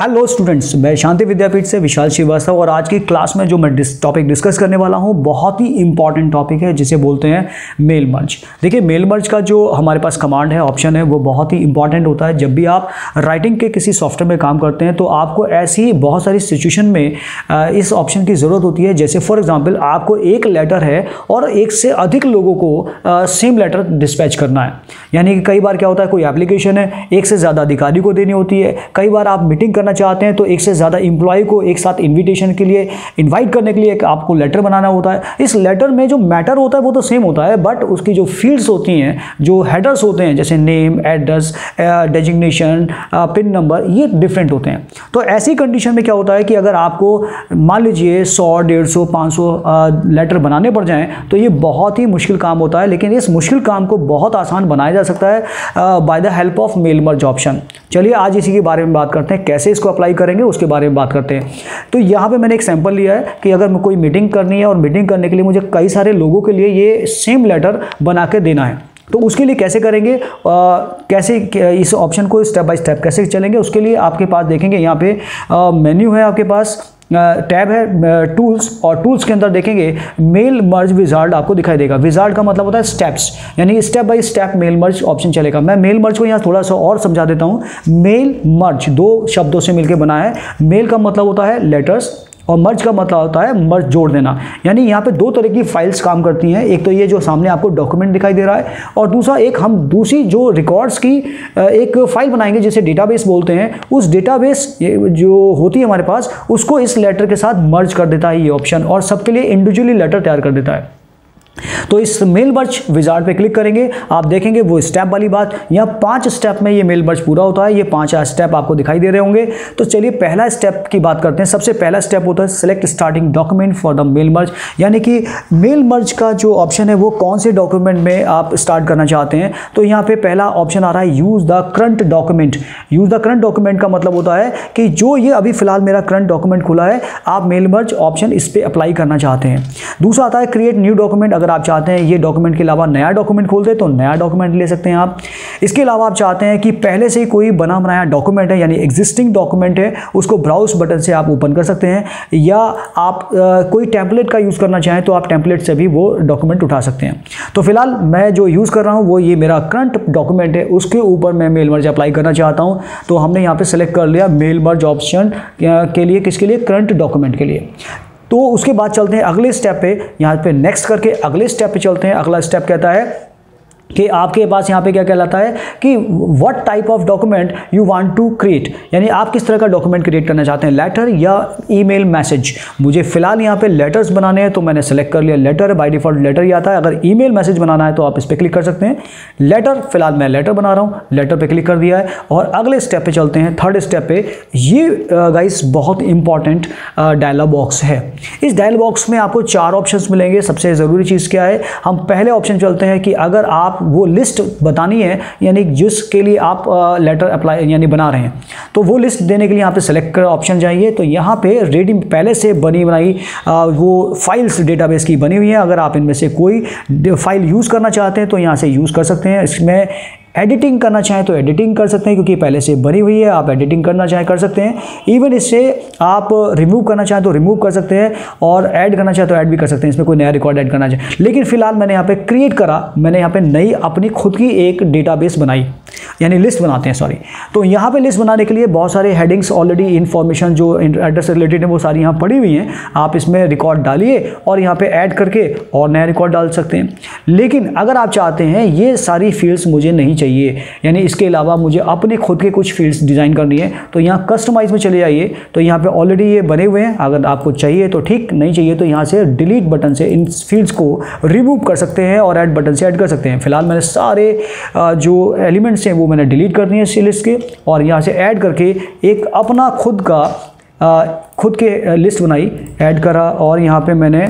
Hello students, मैं शांति विद्यापीठ से विशाल श्रीवास्तव और आज की क्लास में जो मैं टॉपिक डिस्कस करने वाला हूं बहुत ही इंपॉर्टेंट टॉपिक है जिसे बोलते हैं मेल मर्ज। देखिए, मेल मर्ज का जो हमारे पास कमांड है, ऑप्शन है, वो बहुत ही इंपॉर्टेंट होता है। जब भी आप राइटिंग के किसी सॉफ्टवेयर में काम करते हैं तो आपको ऐसी बहुत सारी सिचुएशन में इस ऑप्शन की ज़रूरत होती है। जैसे फॉर एग्जाम्पल आपको एक लेटर है और एक से अधिक लोगों को सेम लेटर डिस्पैच करना है। यानी कि कई बार क्या होता है, कोई एप्लीकेशन है, एक से ज़्यादा अधिकारी को देनी होती है। कई बार आप मीटिंग करना चाहते हैं तो एक से ज़्यादा एम्प्लॉय को एक साथ इनविटेशन के लिए इनवाइट करने के लिए एक आपको लेटर बनाना होता है। इस लेटर में जो मैटर होता है वो तो सेम होता है, बट उसकी जो फील्ड्स होती हैं, जो हेडर्स होते हैं, जैसे name, address, designation, pin number, ये डिफरेंट होते हैं। तो ऐसी कंडीशन में क्या होता है कि अगर आपको मान लीजिए 100, 150, 500 लेटर बनाने पड़ जाएं तो ये बहुत ही मुश्किल काम होता है। लेकिन इस मुश्किल काम को बहुत आसान बनाया जा सकता है by the help of mail merge option. चलिए आज इसी के बारे में बात करते हैं, कैसे इसको अप्लाई करेंगे उसके बारे में बात करते हैं। तो यहाँ पे मैंने एक सैंपल लिया है कि अगर कोई मीटिंग करनी है और मीटिंग करने के लिए मुझे कई सारे लोगों के लिए ये सेम लेटर बना के देना है, तो उसके लिए कैसे करेंगे, कैसे इस ऑप्शन को स्टेप बाय स्टेप कैसे चलेंगे, उसके लिए आपके पास देखेंगे यहाँ पे मेन्यू है, आपके पास टैब है टूल्स, और टूल्स के अंदर देखेंगे मेल मर्ज विजार्ड आपको दिखाई देगा। विजार्ड का मतलब होता है स्टेप्स, यानी step by step mail merge option चलेगा। मैं मेल मर्ज को यहाँ थोड़ा सा और समझा देता हूँ। मेल मर्ज दो शब्दों से मिलकर बना है। मेल का मतलब होता है लेटर्स और मर्ज का मतलब होता है मर्ज जोड़ देना। यानी यहाँ पे दो तरह की फाइल्स काम करती हैं। एक तो ये जो सामने आपको डॉक्यूमेंट दिखाई दे रहा है, और दूसरा एक हम दूसरी जो रिकॉर्ड्स की एक फाइल बनाएंगे जिसे डेटाबेस बोलते हैं। उस डेटाबेस जो होती है हमारे पास, उसको इस लेटर के साथ मर्ज कर देता है ये ऑप्शन, और सबके लिए इंडिविजुअली लेटर तैयार कर देता है। तो इस मेल मर्ज विजार्ड पे क्लिक करेंगे, आप देखेंगे वो स्टेप वाली बात। यहाँ 5 स्टेप में ये मेल मर्ज पूरा होता है। ये 5 स्टेप आपको दिखाई दे रहे होंगे। तो चलिए पहला स्टेप की बात करते हैं। सबसे पहला स्टेप होता है select starting document for the mail merge, यानी कि मेल मर्ज का जो ऑप्शन है वो कौन से डॉक्यूमेंट में आप स्टार्ट करना चाहते हैं। तो यहाँ पे पहला ऑप्शन आ रहा है use the current document. Use the current document का मतलब होता है कि जो ये अभी फिलहाल मेरा करंट डॉक्यूमेंट खुला है, आप मेल मर्ज ऑप्शन इस पर अप्लाई करना चाहते हैं। दूसरा आता है क्रिएट न्यू डॉक्यूमेंट। अगर आप चाहते हैं ये डॉक्यूमेंट के अलावा नया डॉक्यूमेंट खोल दे तो नया डॉक्यूमेंट ले सकते हैं आप। इसके अलावा आप चाहते हैं कि पहले से ही कोई बना बनाया डॉक्यूमेंट है, यानी एग्जिस्टिंग डॉक्यूमेंट है, उसको ब्राउज बटन से आप ओपन कर सकते हैं। या आप कोई टेम्पलेट का यूज़ करना चाहें तो आप टेम्पलेट से भी वो डॉक्यूमेंट उठा सकते हैं। तो फिलहाल मैं जो यूज़ कर रहा हूँ वो ये मेरा करंट डॉक्यूमेंट है, उसके ऊपर मैं मेल मर्ज अप्लाई करना चाहता हूँ। तो हमने यहाँ पर सेलेक्ट कर लिया मेल मर्ज ऑप्शन के लिए, किसके लिए, करंट डॉक्यूमेंट के लिए। तो उसके बाद चलते हैं अगले स्टेप पे। यहाँ पे नेक्स्ट करके अगले स्टेप पे चलते हैं। अगला स्टेप कहता है कि आपके पास यहाँ पे क्या कहलाता है कि what type of document you want to create, यानी आप किस तरह का डॉक्यूमेंट क्रिएट करना चाहते हैं, लेटर या ईमेल मैसेज। मुझे फिलहाल यहाँ पे लेटर्स बनाने हैं तो मैंने सेलेक्ट कर लिया लेटर। बाय डिफॉल्ट लेटर ही आता है। अगर ईमेल मैसेज बनाना है तो आप इस पर क्लिक कर सकते हैं। लेटर, फिलहाल मैं लेटर बना रहा हूँ, लेटर पे क्लिक कर दिया है। और अगले स्टेप पे चलते हैं, थर्ड स्टेप पे। ये गाइस बहुत इंपॉर्टेंट डायलॉग बॉक्स है। इस डायलॉग बॉक्स में आपको 4 ऑप्शंस मिलेंगे। सबसे ज़रूरी चीज़ क्या है, हम पहले ऑप्शन चलते हैं कि अगर आप वो लिस्ट बतानी है, यानी जिसके लिए आप लेटर अप्लाई यानी बना रहे हैं, तो वो लिस्ट देने के लिए यहाँ पे सेलेक्ट कर ऑप्शन जाइए। तो यहाँ पे रेडी पहले से बनी बनाई वो फाइल्स डेटाबेस की बनी हुई है। अगर आप इनमें से कोई फाइल यूज़ करना चाहते हैं तो यहाँ से यूज़ कर सकते हैं। इसमें एडिटिंग करना चाहें तो एडिटिंग कर सकते हैं, क्योंकि पहले से बनी हुई है। आप एडिटिंग करना चाहें कर सकते हैं। इवन इससे आप रिमूव करना चाहें तो रिमूव कर सकते हैं, और ऐड करना चाहें तो ऐड भी कर सकते हैं। इसमें कोई नया रिकॉर्ड ऐड करना चाहें। लेकिन फिलहाल मैंने यहाँ पे क्रिएट करा, मैंने यहाँ पे नई अपनी खुद की एक डेटाबेस बनाई, यानी लिस्ट बनाते हैं, सॉरी। तो यहाँ पे लिस्ट बनाने के लिए बहुत सारे हेडिंग्स ऑलरेडी इन्फॉर्मेशन जो एड्रेस से रिलेटेड है वो सारी यहाँ पड़ी हुई हैं। आप इसमें रिकॉर्ड डालिए और यहाँ पे ऐड करके और नया रिकॉर्ड डाल सकते हैं। लेकिन अगर आप चाहते हैं ये सारी फील्ड्स मुझे नहीं चाहिए, यानी इसके अलावा मुझे अपने खुद के कुछ फील्ड्स डिज़ाइन करनी है, तो यहाँ कस्टमाइज में चले जाइए। तो यहाँ पे ऑलरेडी ये बने हुए हैं। अगर आपको चाहिए तो ठीक, नहीं चाहिए तो यहाँ से डिलीट बटन से इन फील्ड्स को रिमूव कर सकते हैं और ऐड बटन से ऐड कर सकते हैं। फिलहाल मैंने सारे जो एलिमेंट्स हैं वो मैंने डिलीट कर दिए इस लिस्ट के, और यहाँ से ऐड करके एक अपना खुद के लिस्ट बनाई, ऐड करा, और यहाँ पे मैंने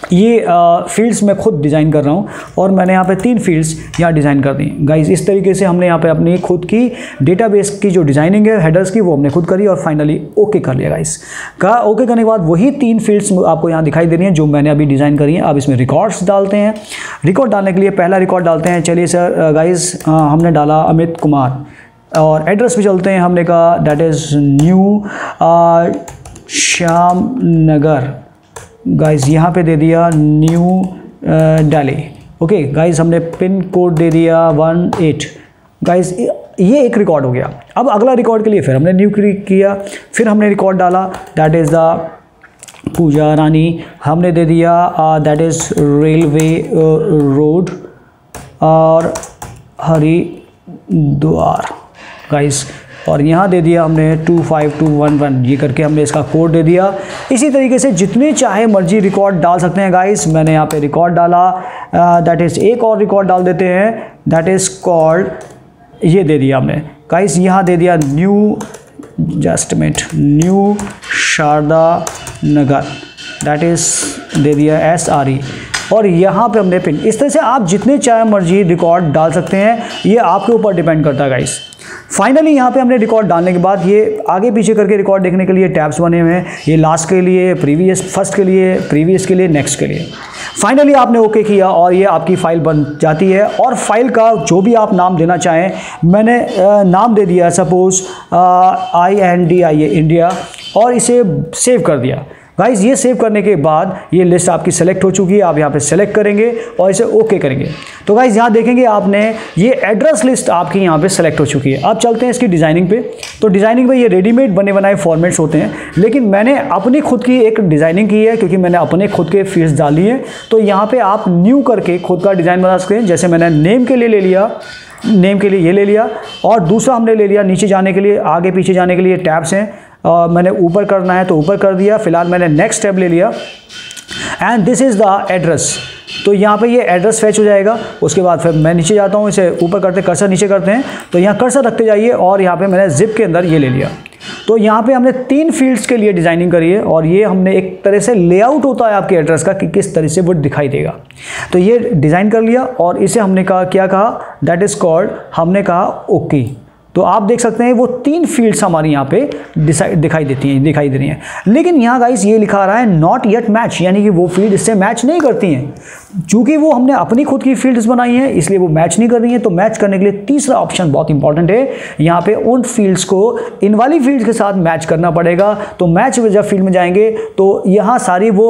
ये फील्ड्स मैं खुद डिज़ाइन कर रहा हूँ, और मैंने यहाँ पे 3 फील्ड्स यहाँ डिज़ाइन कर दी गाइस। इस तरीके से हमने यहाँ पे अपनी खुद की डेटाबेस की जो डिज़ाइनिंग है हेडर्स की, वो हमने खुद करी और फाइनली ओके कर लिया गाइस। ओके करने के बाद वही 3 फील्ड्स आपको यहाँ दिखाई दे रही हैं जो मैंने अभी डिज़ाइन करी हैं। अब इसमें रिकॉर्ड्स डालते हैं। रिकॉर्ड डालने के लिए पहला रिकॉर्ड डालते हैं। चलिए सर गाइस, हमने डाला अमित कुमार। और एड्रेस पे चलते हैं, हमने कहा that is new Shyam Nagar guys, यहाँ पे दे दिया न्यू दिल्ली। ओके गाइस, हमने पिन कोड दे दिया 18 गाइस, ये एक रिकॉर्ड हो गया। अब अगला रिकॉर्ड के लिए फिर हमने न्यू किया, फिर हमने रिकॉर्ड डाला दैट इज़ द पूजा रानी, हमने दे दिया दैट इज़ रेलवे रोड और हरिद्वार गाइस, और यहाँ दे दिया हमने 25211, ये करके हमने इसका कोड दे दिया। इसी तरीके से जितने चाहे मर्जी रिकॉर्ड डाल सकते हैं गाइस। मैंने यहाँ पे रिकॉर्ड डाला, दैट इज़ एक और रिकॉर्ड डाल देते हैं दैट इज़ कॉल्ड, ये दे दिया हमने गाइस, यहाँ दे दिया new, just minute, new Sharda Nagar, that is दे दिया SRE, और यहाँ पे हमने पिन। इस तरह से आप जितने चाहे मर्जी रिकॉर्ड डाल सकते हैं, ये आपके ऊपर डिपेंड करता है गाइस। फाइनली यहाँ पे हमने रिकॉर्ड डालने के बाद ये आगे पीछे करके रिकॉर्ड देखने के लिए टैब्स बने हुए हैं, ये लास्ट के लिए, प्रीवियस, फर्स्ट के लिए, प्रीवियस के लिए, नेक्स्ट के लिए। फाइनली आपने ओके किया और ये आपकी फ़ाइल बन जाती है। और फाइल का जो भी आप नाम देना चाहें, मैंने नाम दे दिया सपोज़ INDIA इंडिया, और इसे सेव कर दिया गाइस। ये सेव करने के बाद ये लिस्ट आपकी सेलेक्ट हो चुकी है, आप यहाँ पे सेलेक्ट करेंगे और इसे ओके करेंगे। तो गाइस यहाँ देखेंगे आपने ये एड्रेस लिस्ट आपकी यहाँ पे सेलेक्ट हो चुकी है। अब चलते हैं इसकी डिज़ाइनिंग पे। तो डिज़ाइनिंग पे ये रेडीमेड बने बनाए फॉर्मेट्स होते हैं, लेकिन मैंने अपनी खुद की एक डिज़ाइनिंग की है क्योंकि मैंने अपने खुद के फील्ड्स डाली हैं। तो यहाँ पर आप न्यू करके खुद का डिज़ाइन बना सकते हैं। जैसे मैंने नेम के लिए ले लिया, नेम के लिए ये ले लिया, और दूसरा हमने ले लिया नीचे जाने के लिए, आगे पीछे जाने के लिए टैब्स हैं, और मैंने ऊपर करना है तो ऊपर कर दिया। फिलहाल मैंने नेक्स्ट टैब ले लिया and this is the address. तो यहाँ पे ये एड्रेस फैच हो जाएगा। उसके बाद फिर मैं नीचे जाता हूँ, इसे ऊपर करते कर्सर नीचे करते हैं, तो यहाँ कर्सर रखते जाइए और यहाँ पे मैंने जिप के अंदर ये ले लिया। तो यहाँ पे हमने 3 फील्ड्स के लिए डिज़ाइनिंग करी है, और ये हमने एक तरह से लेआउट होता है आपके एड्रेस का कि किस तरह से वो दिखाई देगा। तो ये डिज़ाइन कर लिया और इसे हमने कहा, क्या कहा, दैट इज़ कॉल्ड, हमने कहा ओके। तो आप देख सकते हैं वो 3 फील्ड्स हमारी यहाँ पे दिखाई दे रही हैं। लेकिन यहाँ गाइस ये लिखा आ रहा है नॉट येट मैच, यानी कि वो फील्ड इससे मैच नहीं करती हैं। चूँकि वो हमने अपनी खुद की फील्ड्स बनाई हैं इसलिए वो मैच नहीं कर रही हैं। तो मैच करने के लिए तीसरा ऑप्शन बहुत इंपॉर्टेंट है, यहाँ पे उन फील्ड्स को इन वाली फील्ड्स के साथ मैच करना पड़ेगा। तो मैच जब फील्ड में जाएंगे तो यहाँ सारी वो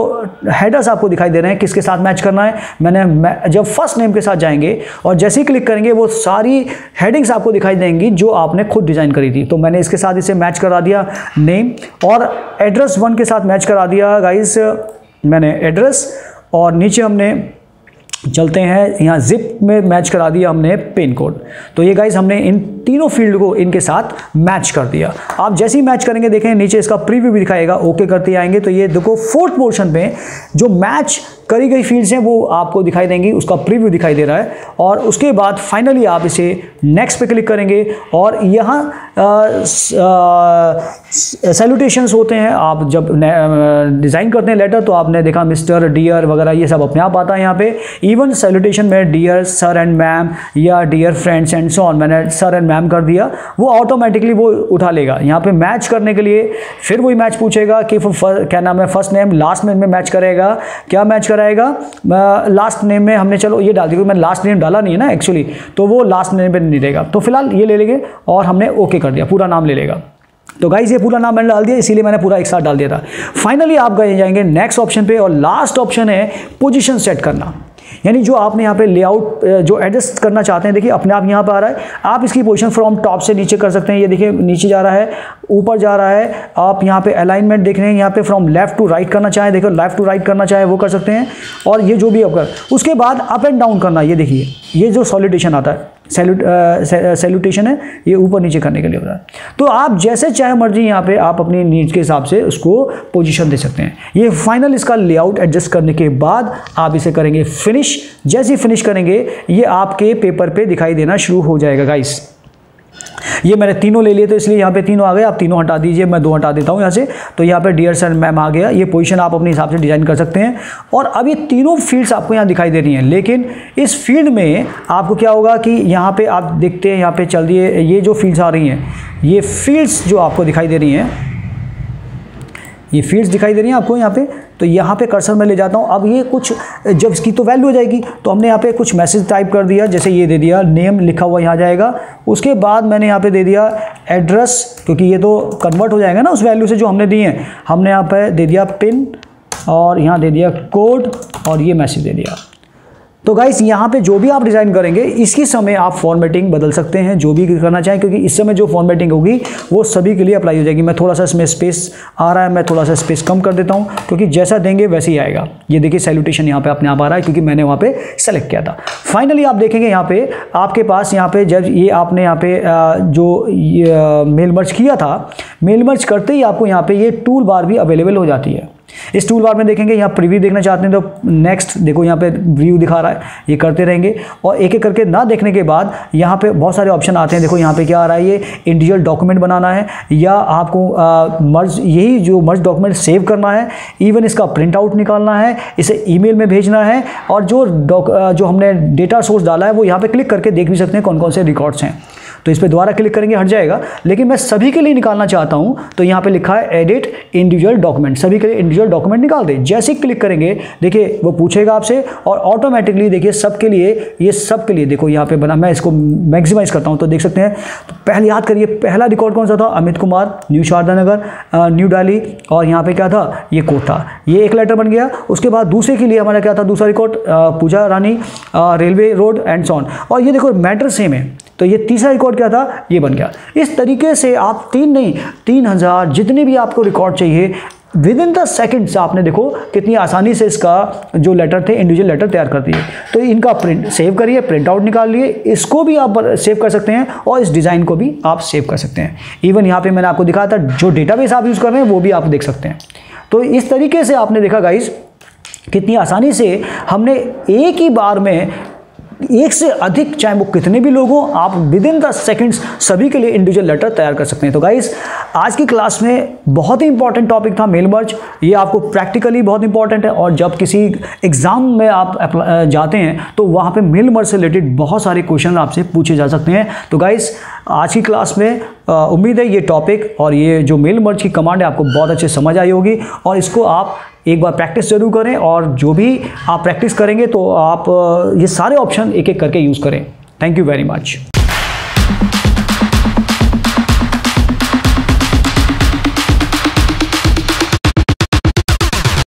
हेडर्स आपको दिखाई दे रहे हैं किसके साथ मैच करना है। मैंने जब फर्स्ट नेम के साथ जाएंगे और जैसे ही क्लिक करेंगे वो सारी हेडिंग्स आपको दिखाई देंगी जो आपने खुद डिज़ाइन करी थी। तो मैंने इसके साथ इसे मैच करा दिया नेम, और एड्रेस 1 के साथ मैच करा दिया गाइस मैंने एड्रेस, और नीचे हमने चलते हैं यहाँ जिप में मैच करा दिया हमने पिन कोड। तो ये गाइस हमने इन तीनों फील्ड को इनके साथ मैच कर दिया। आप जैसे ही मैच करेंगे देखें नीचे इसका प्रीव्यू भी दिखाएगा, ओके करते आएंगे तो ये देखो 4th पोर्शन पे जो मैच करी गई फील्ड्स हैं वो आपको दिखाई देंगी, उसका प्रीव्यू दिखाई दे रहा है। और उसके बाद फाइनली आप इसे नेक्स्ट पे क्लिक करेंगे और यहाँ सैल्यूटेशंस होते हैं। आप जब डिज़ाइन करते हैं लेटर तो आपने देखा मिस्टर, डियर वगैरह ये सब अपने आप आता है यहाँ पे। इवन सैल्यूटेशन में डियर सर एंड मैम या dear friends and so on, मैंने सर एंड मैम कर दिया, वो ऑटोमेटिकली वो उठा लेगा। यहाँ पे मैच करने के लिए फिर वही मैच पूछेगा कि क्या नाम है, फर्स्ट नेम लास्ट नेम में मैच करेगा, क्या मैच कराएगा लास्ट नेम में। हमने चलो ये डाल दी, मैंने लास्ट नेम डाला नहीं है ना एक्चुअली, तो वो लास्ट नेम पे नहीं रहेगा। तो फिलहाल ये ले लेंगे और हमने ओके कर दिया, पूरा नाम ले लेगा। तो गाइस ये पूरा नाम मैंने डाल दिया, इसीलिए मैंने पूरा एक साथ डाल दिया था। फाइनली आप गए जाएंगे नेक्स्ट ऑप्शन पे, और लास्ट ऑप्शन है पोजीशन सेट करना। यानी जो आपने यहाँ पे लेआउट जो एडजस्ट करना चाहते हैं, देखिए अपने आप यहाँ पे आ रहा है। आप इसकी पोजीशन फ्रॉम टॉप से नीचे कर सकते हैं। ये देखिए नीचे जा रहा है, ऊपर जा रहा है। आप यहाँ पे अलाइनमेंट देख रहे हैं, यहाँ पे फ्रॉम लेफ्ट टू राइट करना चाहें, देखो लेफ्ट टू राइट करना चाहे वो कर सकते हैं। और ये जो भी आप कर, उसके बाद अप एंड डाउन करना, ये देखिए ये जो सॉलिडेशन आता है, सैल्यूटेशन है, ये ऊपर नीचे करने के लिए होता है। तो आप जैसे चाहे मर्जी यहाँ पे आप अपनी नीड्स के हिसाब से उसको पोजीशन दे सकते हैं। ये फाइनल इसका लेआउट एडजस्ट करने के बाद आप इसे करेंगे फिनिश। जैसे ही फिनिश करेंगे ये आपके पेपर पे दिखाई देना शुरू हो जाएगा गाइस। ये मैंने तीनों ले लिए तो इसलिए यहाँ पे तीनों आ गए। आप तीनों हटा दीजिए, मैं 2 हटा देता हूँ यहाँ से। तो यहाँ पे डियर सर मैम आ गया। ये पोजीशन आप अपने हिसाब से डिज़ाइन कर सकते हैं। और अब ये तीनों फील्ड्स आपको यहाँ दिखाई दे रही हैं, लेकिन इस फील्ड में आपको क्या होगा कि यहाँ पे आप देखते हैं, यहाँ पे चल दिए, ये जो फील्ड्स आ रही हैं, ये फील्ड्स जो आपको दिखाई दे रही हैं, ये फील्ड्स दिखाई दे रही हैं आपको यहाँ पे, तो यहाँ पे कर्सर में ले जाता हूँ। अब ये कुछ जब इसकी तो वैल्यू हो जाएगी तो हमने यहाँ पे कुछ मैसेज टाइप कर दिया, जैसे ये दे दिया नेम लिखा हुआ यहाँ जाएगा। उसके बाद मैंने यहाँ पे दे दिया एड्रेस, क्योंकि ये तो कन्वर्ट हो जाएगा ना उस वैल्यू से जो हमने दिए हैं। हमने यहाँ पे दे दिया पिन और यहाँ दे दिया कोड और ये मैसेज दे दिया। तो गाइस यहाँ पे जो भी आप डिज़ाइन करेंगे इसकी समय आप फॉर्मेटिंग बदल सकते हैं जो भी करना चाहें, क्योंकि इस समय जो फॉर्मेटिंग होगी वो सभी के लिए अप्लाई हो जाएगी। मैं थोड़ा सा इसमें स्पेस आ रहा है, मैं थोड़ा सा स्पेस कम कर देता हूँ, क्योंकि जैसा देंगे वैसे ही आएगा। ये देखिए सैल्यूटेशन यहाँ पे अपने आप आ रहा है क्योंकि मैंने वहाँ पे सेलेक्ट किया था। फाइनली आप देखेंगे यहाँ पे आपके पास यहाँ पे जब ये आपने यहाँ पे जो मेल मर्ज किया था, मेल मर्ज करते ही आपको यहाँ पे ये टूल बार भी अवेलेबल हो जाती है। इस टूल बार में देखेंगे यहाँ प्रीव्यू देखना चाहते हैं तो नेक्स्ट, देखो यहाँ पे व्यू दिखा रहा है, ये करते रहेंगे। और एक एक करके ना देखने के बाद यहाँ पे बहुत सारे ऑप्शन आते हैं। देखो यहाँ पे क्या आ रहा है, ये इंडिविजुअल डॉक्यूमेंट बनाना है या आपको मर्ज, यही जो मर्ज डॉक्यूमेंट सेव करना है, इवन इसका प्रिंट आउट निकालना है, इसे ईमेल में भेजना है। और जो हमने डेटा सोर्स डाला है वो यहाँ पे क्लिक करके देख भी सकते हैं कौन कौन से रिकॉर्ड्स हैं। तो इस पर दोबारा क्लिक करेंगे हट जाएगा, लेकिन मैं सभी के लिए निकालना चाहता हूं तो यहाँ पे लिखा है एडिट इंडिविजुअल डॉक्यूमेंट, सभी के लिए इंडिविजुअल डॉक्यूमेंट निकाल दे। जैसे ही क्लिक करेंगे देखिए वो पूछेगा आपसे और ऑटोमेटिकली देखिए सबके लिए, ये सबके लिए देखो यहाँ पे बना। मैं इसको मैक्सिमाइज करता हूँ तो देख सकते हैं। तो पहले याद करिए पहला रिकॉर्ड कौन सा था, अमित कुमार, न्यू शारदा नगर, न्यू दिल्ली, और यहाँ पे क्या था, ये कोटा, ये एक लेटर बन गया। उसके बाद दूसरे के लिए हमारा क्या था, दूसरा record Pooja Rani, railway road and son, और ये देखो मैटर सेम है। तो ये तीसरा रिकॉर्ड क्या था, ये बन गया। इस तरीके से आप 3000 जितने भी आपको रिकॉर्ड चाहिए विद इन द सेकेंड्स आपने देखो कितनी आसानी से इसका जो लेटर थे इंडिविजुअल लेटर तैयार कर दिए। तो इनका प्रिंट सेव करिए, प्रिंट आउट निकाल लिए, इसको भी आप सेव कर सकते हैं और इस डिज़ाइन को भी आप सेव कर सकते हैं। इवन यहाँ पे मैंने आपको दिखाया था जो डेटाबेस आप यूज़ कर रहे हैं वो भी आप देख सकते हैं। तो इस तरीके से आपने देखा गाइज कितनी आसानी से हमने एक ही बार में एक से अधिक, चाहे वो कितने भी लोग हों, आप विद इन द सेकेंड्स सभी के लिए इंडिविजुअल लेटर तैयार कर सकते हैं। तो गाइस आज की क्लास में बहुत ही इंपॉर्टेंट टॉपिक था मेल मर्ज। ये आपको प्रैक्टिकली बहुत इंपॉर्टेंट है और जब किसी एग्जाम में आप जाते हैं तो वहाँ पे मेल मर्ज से रिलेटेड बहुत सारे क्वेश्चन आपसे पूछे जा सकते हैं। तो गाइस आज की क्लास में उम्मीद है ये टॉपिक और ये जो मेल मर्ज की कमांड है आपको बहुत अच्छे समझ आई होगी और इसको आप एक बार प्रैक्टिस जरूर करें। और जो भी आप प्रैक्टिस करेंगे तो आप ये सारे ऑप्शन एक एक करके यूज़ करें। Thank you very much.